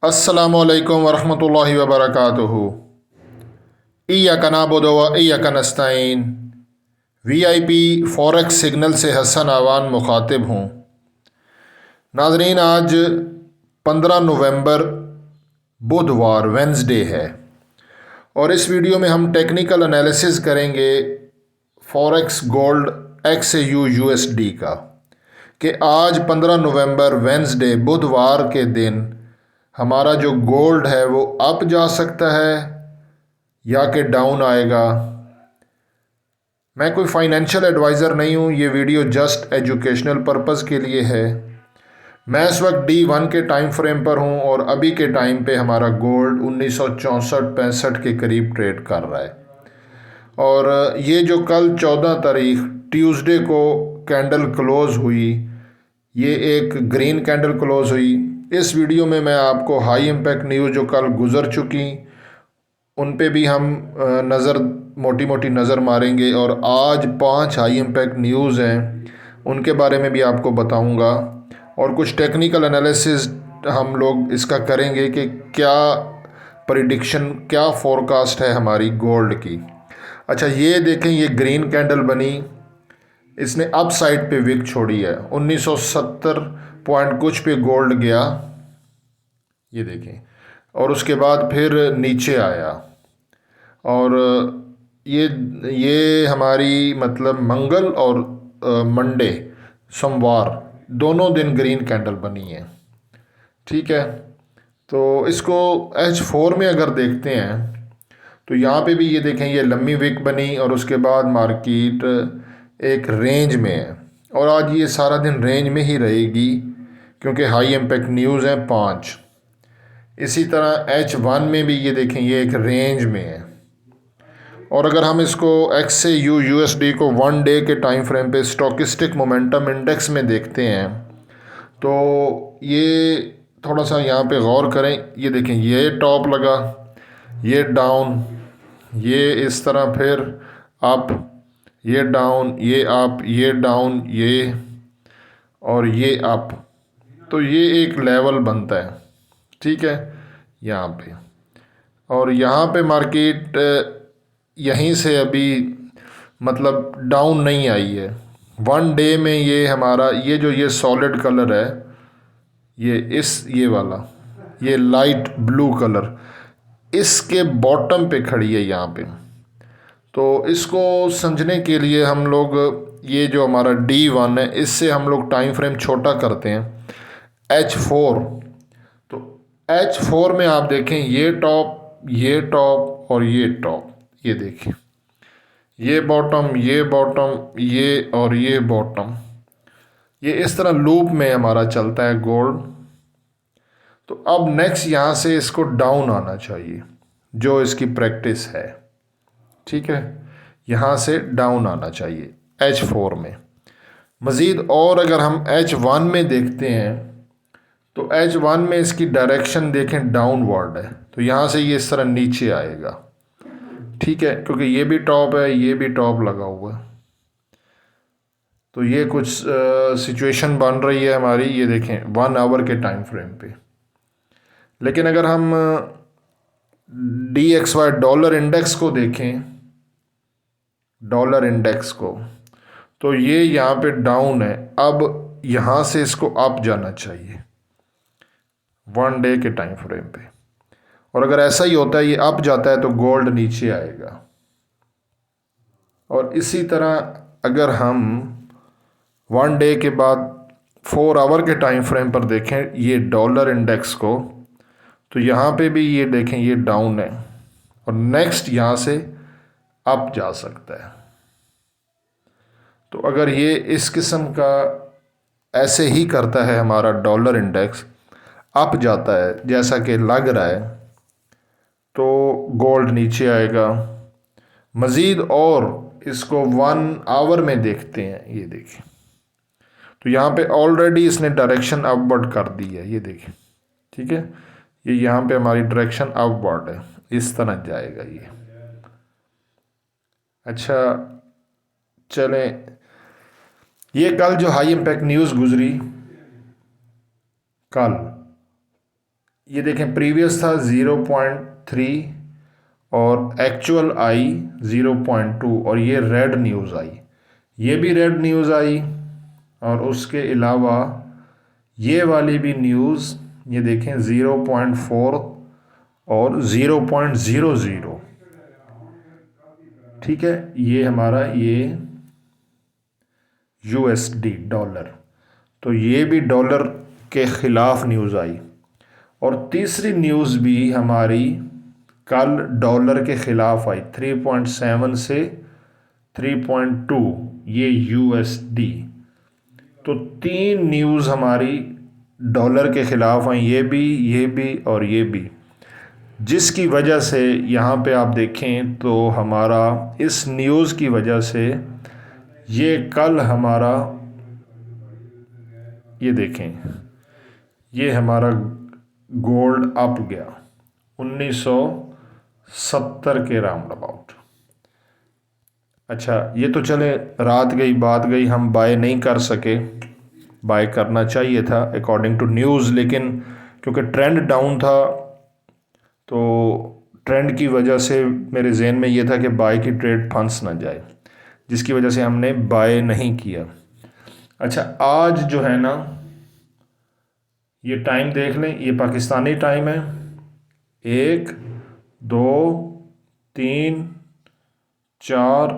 अस्सलामुअलैकुम वरहमतुल्लाहि वबरकातुहू। इय्याका नअबुदु व इय्याका नस्तईन। वीआईपी फॉरेक्स सिग्नल से हसन आवान मुखातिब हूँ। नाजरीन, आज 15 नवंबर बुधवार वेंसडे है और इस वीडियो में हम टेक्निकल एनालिसिस करेंगे फॉरेक्स गोल्ड XAU USD का कि आज 15 नवंबर वेंसडे बुधवार के दिन हमारा जो गोल्ड है वो अप जा सकता है या कि डाउन आएगा। मैं कोई फाइनेंशियल एडवाइज़र नहीं हूँ, ये वीडियो जस्ट एजुकेशनल पर्पज़ के लिए है। मैं इस वक्त D1 के टाइम फ्रेम पर हूँ और अभी के टाइम पे हमारा गोल्ड 1964-65 के करीब ट्रेड कर रहा है। और ये जो कल 14 तारीख ट्यूसडे को कैंडल क्लोज़ हुई, ये एक ग्रीन कैंडल क्लोज़ हुई। इस वीडियो में मैं आपको हाई इम्पैक्ट न्यूज़ जो कल गुजर चुकी उन पे भी हम मोटी मोटी नज़र मारेंगे और आज 5 हाई इम्पैक्ट न्यूज़ हैं उनके बारे में भी आपको बताऊंगा और कुछ टेक्निकल एनालिसिस हम लोग इसका करेंगे कि क्या प्रिडिक्शन, क्या फोरकास्ट है हमारी गोल्ड की। अच्छा, ये देखें, ये ग्रीन कैंडल बनी, इसने अप साइड पे विक छोड़ी है। 1970 पॉइंट कुछ पे गोल्ड गया, ये देखें, और उसके बाद फिर नीचे आया। और ये हमारी मतलब मंगल और मंडे, सोमवार, दोनों दिन ग्रीन कैंडल बनी है। ठीक है, तो इसको H4 में अगर देखते हैं तो यहाँ पे भी ये देखें, ये लंबी विक बनी और उसके बाद मार्केट एक रेंज में है और आज ये सारा दिन रेंज में ही रहेगी क्योंकि हाई इम्पैक्ट न्यूज़ हैं 5। इसी तरह H1 में भी ये देखें, ये एक रेंज में है। और अगर हम इसको XAU USD को 1 डे के टाइम फ्रेम पे स्टोकिस्टिक मोमेंटम इंडेक्स में देखते हैं तो ये थोड़ा सा यहाँ पे गौर करें। ये देखें, ये टॉप लगा, ये डाउन, ये इस तरह फिर अप, ये डाउन, ये अप, ये डाउन, ये और ये अप। तो ये एक लेवल बनता है, ठीक है, यहाँ पे। और यहाँ पे मार्केट यहीं से अभी मतलब डाउन नहीं आई है। 1 डे में ये हमारा ये सॉलिड कलर है, ये वाला, ये लाइट ब्लू कलर, इसके बॉटम पे खड़ी है यहाँ पे। तो इसको समझने के लिए हम लोग ये जो हमारा D1 है इससे हम लोग टाइम फ्रेम छोटा करते हैं H4। तो H4 में आप देखें, ये टॉप, ये टॉप और ये टॉप, ये देखिए, ये बॉटम, ये बॉटम, ये और ये बॉटम, ये इस तरह लूप में हमारा चलता है गोल्ड। तो अब नेक्स्ट यहाँ से इसको डाउन आना चाहिए, जो इसकी प्रैक्टिस है, ठीक है, यहाँ से डाउन आना चाहिए H4 में। मज़ीद और अगर हम H1 में देखते हैं तो H1 में इसकी डायरेक्शन देखें, डाउनवर्ड है। तो यहाँ से ये इस तरह नीचे आएगा, ठीक है, क्योंकि ये भी टॉप है, ये भी टॉप लगा हुआ है। तो ये कुछ सिचुएशन बन रही है हमारी, ये देखें 1 आवर के टाइम फ्रेम पे। लेकिन अगर हम DXY डॉलर इंडेक्स को देखें, डॉलर इंडेक्स को, तो ये यहाँ पे डाउन है। अब यहाँ से इसको अप जाना चाहिए 1 डे के टाइम फ्रेम पे। और अगर ऐसा ही होता है, ये अप जाता है तो गोल्ड नीचे आएगा। और इसी तरह अगर हम 1 डे के बाद 4 आवर के टाइम फ्रेम पर देखें ये डॉलर इंडेक्स को, तो यहाँ पे भी ये देखें, ये डाउन है और नेक्स्ट यहाँ से अप जा सकता है। तो अगर ये इस किस्म का ऐसे ही करता है, हमारा डॉलर इंडेक्स अप जाता है जैसा कि लग रहा है, तो गोल्ड नीचे आएगा। मज़ीद और इसको 1 आवर में देखते हैं, ये देखिए, तो यहाँ पे ऑलरेडी इसने डायरेक्शन अपवर्ड कर दी है, ये देखिए, ठीक है, ये यहाँ पे हमारी डायरेक्शन अपवर्ड है, इस तरह जाएगा ये। अच्छा, चलें, ये कल जो हाई इम्पैक्ट न्यूज़ गुजरी, कल ये देखें प्रीवियस था 0.3 और एक्चुअल आई 0.2 और ये रेड न्यूज़ आई, ये भी रेड न्यूज़ आई। और उसके अलावा ये वाली भी न्यूज़, ये देखें 0.4 और 0.00, ठीक है, ये हमारा ये USD डॉलर, तो ये भी डॉलर के ख़िलाफ़ न्यूज़ आई। और तीसरी न्यूज़ भी हमारी कल डॉलर के ख़िलाफ़ आई 3.7 से 3.2, ये USD। तो 3 न्यूज़ हमारी डॉलर के ख़िलाफ़ आई, ये भी और ये भी, जिसकी वजह से यहाँ पे आप देखें तो हमारा इस न्यूज़ की वजह से ये कल हमारा, ये देखें, ये हमारा गोल्ड अप गया 1970 के राउंड अबाउट। अच्छा, ये तो चले रात गई बात गई, हम बाय नहीं कर सके, बाय करना चाहिए था अकॉर्डिंग टू न्यूज़, लेकिन क्योंकि ट्रेंड डाउन था तो ट्रेंड की वजह से मेरे जहन में ये था कि बाय की ट्रेड फंस ना जाए, जिसकी वजह से हमने बाय नहीं किया। अच्छा, आज जो है ना, ये टाइम देख लें, ये पाकिस्तानी टाइम है, 1 2 3 4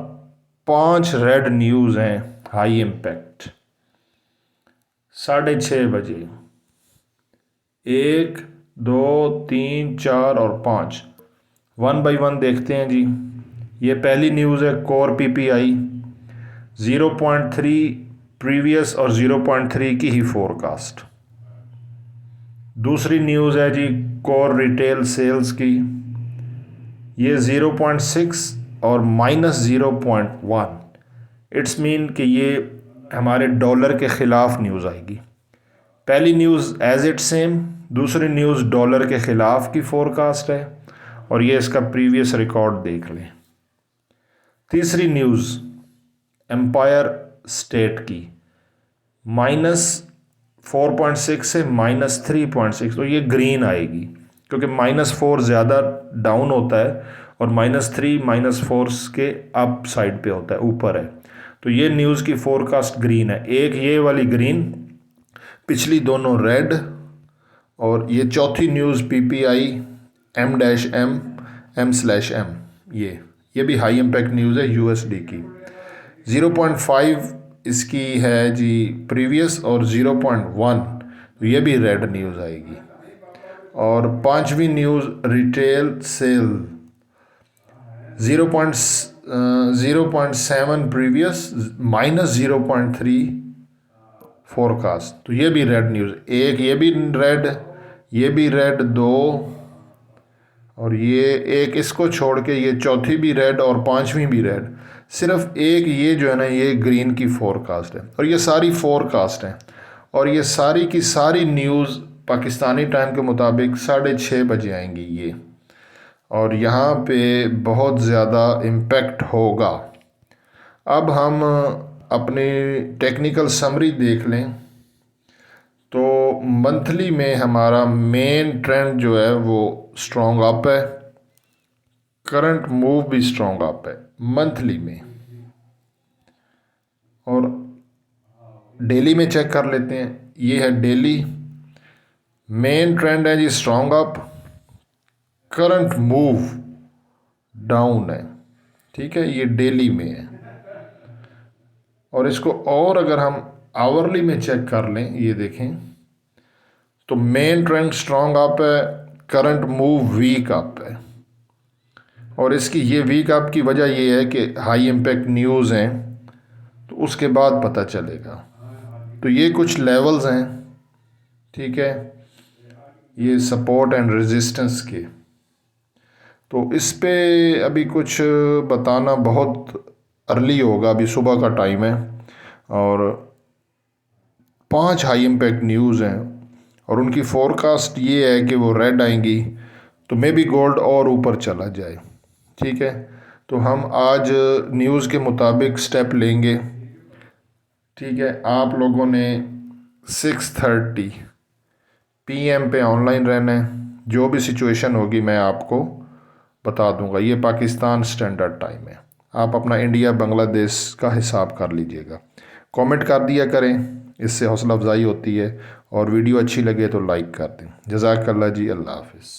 5 रेड न्यूज़ हैं हाई इम्पैक्ट। 6:30 बजे 1 2 3 4 और 5, 1 बाई 1 देखते हैं जी। ये पहली न्यूज़ है कोर PPI 0.3 प्रीवियस और 0.3 की ही फोरकास्ट। दूसरी न्यूज़ है जी कोर रिटेल सेल्स की, ये 0.6 और -0.1। इट्स मीन कि ये हमारे डॉलर के ख़िलाफ़ न्यूज़ आएगी। पहली न्यूज़ एज इट सेम, दूसरी न्यूज़ डॉलर के ख़िलाफ़ की फोरकास्ट है और ये इसका प्रीवियस रिकॉर्ड देख लें। तीसरी न्यूज़ एम्पायर स्टेट की -4.6 से -3.6, तो ये ग्रीन आएगी क्योंकि -4 ज़्यादा डाउन होता है और -3 -4 के अप साइड पे होता है, ऊपर है। तो ये न्यूज़ की फोरकास्ट ग्रीन है, एक ये वाली ग्रीन, पिछली दोनों रेड, और ये चौथी न्यूज़ PPI M-M M/M, ये भी हाई इम्पैक्ट न्यूज़ है USD की। 0.5 इसकी है जी प्रीवियस और 0.1, तो ये भी रेड न्यूज़ आएगी। और पांचवी news retail sale 0.7 previous -0.3 forecast, तो ये भी रेड न्यूज़। एक ये भी रेड, 2, और ये एक इसको छोड़ के ये चौथी भी रेड और पांचवी भी रेड, सिर्फ एक ये जो है ना ये ग्रीन की फोरकास्ट है। और ये सारी फोरकास्ट हैं और ये सारी की सारी न्यूज़ पाकिस्तानी टाइम के मुताबिक 6:30 बजे आएंगी ये, और यहाँ पे बहुत ज़्यादा इम्पेक्ट होगा। अब हम अपनी टेक्निकल समरी देख लें तो मंथली में हमारा मेन ट्रेंड जो है वो स्ट्रॉन्ग अप है, करंट मूव भी स्ट्रॉन्ग अप है मंथली में। और डेली में चेक कर लेते हैं, ये है डेली, मेन ट्रेंड है जी strong up, current move down है, ठीक है, ये डेली में है। और इसको और अगर हम आवरली में चेक कर लें, ये देखें तो मेन ट्रेंड स्ट्रॉन्ग अप है, करंट मूव वीक अप है। और इसकी ये वीक अप की वजह ये है कि हाई इम्पैक्ट न्यूज़ हैं, तो उसके बाद पता चलेगा। तो ये कुछ लेवल्स हैं, ठीक है, ये सपोर्ट एंड रेजिस्टेंस के। तो इस पे अभी कुछ बताना बहुत अर्ली होगा, अभी सुबह का टाइम है और 5 हाई इम्पैक्ट न्यूज़ हैं और उनकी फोरकास्ट ये है कि वो रेड आएंगी, तो मे बी गोल्ड और ऊपर चला जाए, ठीक है। तो हम आज न्यूज़ के मुताबिक स्टेप लेंगे, ठीक है। आप लोगों ने 6:30 PM पे ऑनलाइन रहना है। जो भी सिचुएशन होगी मैं आपको बता दूंगा। ये पाकिस्तान स्टैंडर्ड टाइम है, आप अपना इंडिया बांग्लादेश का हिसाब कर लीजिएगा। कमेंट कर दिया करें, इससे हौसला अफजाई होती है, और वीडियो अच्छी लगे तो लाइक कर दें। जज़ाकल्लाह जी, अल्लाह हाफिज़।